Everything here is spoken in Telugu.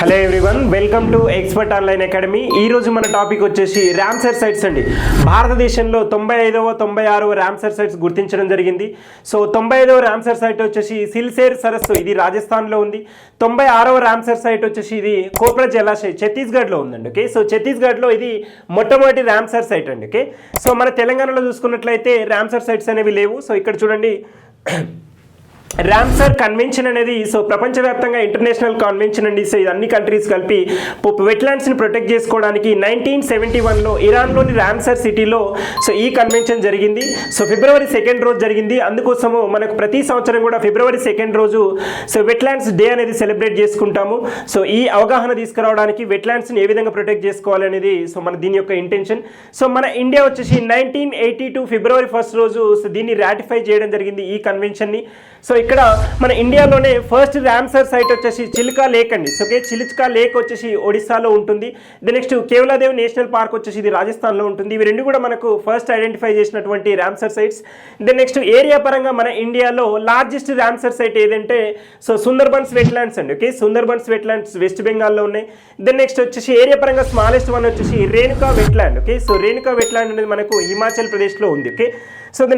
Hello everyone, welcome to expert online academy. ఈరోజు మన టాపిక్ వచ్చేసి రామ్సర్ సైట్స్ అండి. భారతదేశంలో 95వ 96వ రామ్సర్ సైట్స్ గుర్తించడం జరిగింది. సో 95వ రామ్సర్ సైట్ వచ్చేసి సిల్సేర్ సరస్సు, ఇది రాజస్థాన్లో ఉంది. 96వ రామ్సర్ సైట్ వచ్చేసి ఇది కోప్రా జలాశయ్, ఛత్తీస్గఢ్లో ఉందండి. ఓకే, సో ఛత్తీస్గఢ్లో ఇది మొట్టమొదటి రామ్సర్ సైట్ అండి. ఓకే, సో మన తెలంగాణలో చూసుకున్నట్లయితే రామ్సర్ సైట్స్ అనేవి లేవు. సో ఇక్కడ చూడండి, రామ్సర్ కన్వెన్షన్ అనేది సో ప్రపంచవ్యాప్తంగా ఇంటర్నేషనల్ కన్వెన్షన్ అండి. సో ఇది అన్ని కంట్రీస్ కలిపి వెట్లాండ్స్ని ప్రొటెక్ట్ చేసుకోవడానికి 1971లో ఇరాన్లోని రామ్సర్ సిటీలో సో ఈ కన్వెన్షన్ జరిగింది. సో ఫిబ్రవరి 2 రోజు జరిగింది. అందుకోసము మనకు ప్రతి సంవత్సరం కూడా ఫిబ్రవరి 2 రోజు సో వెట్లాండ్స్ డే అనేది సెలబ్రేట్ చేసుకుంటాము. సో ఈ అవగాహన తీసుకురావడానికి వెట్లాండ్స్ని ఏ విధంగా ప్రొటెక్ట్ చేసుకోవాలి అనేది సో మన దీని యొక్క ఇంటెన్షన్. సో మన ఇండియా వచ్చేసి 1982 ఫిబ్రవరి 1 రోజు సో దీన్ని రాటిఫై చేయడం జరిగింది, ఈ కన్వెన్షన్ని. సో ఇక్కడ మన ఇండియాలోనే ఫస్ట్ రామ్సర్ సైట్ వచ్చేసి చిల్కా లేక్ అండి. సో ఓకే, చిల్కా లేక్ వచ్చేసి ఒడిస్సాలో ఉంటుంది. The next Keoladeo national park వచ్చేసి ఇది రాజస్థాన్లో ఉంటుంది. ఇవి రెండు కూడా మనకు ఫస్ట్ ఐడెంటిఫై చేసినటువంటి Ramsar sites. The next area పరంగా మన ఇండియాలో లార్జెస్ట్ రామ్సర్ సైట్ ఏదంటే సో సుందర్బన్స్ వెట్లాండ్స్ అండి. ఓకే, సుందర్బన్స్ వెట్లాండ్స్ వెస్ట్ బెంగాల్లో ఉన్నాయి. దెన్ నెక్స్ట్ వచ్చేసి ఏరియా పరంగా స్మాలెస్ట్ వన్ వచ్చేసి Renuka wetland. Okay, so Renuka wetland అనేది మనకు హిమాచల్ ప్రదేశ్లో ఉంది. Okay, so the next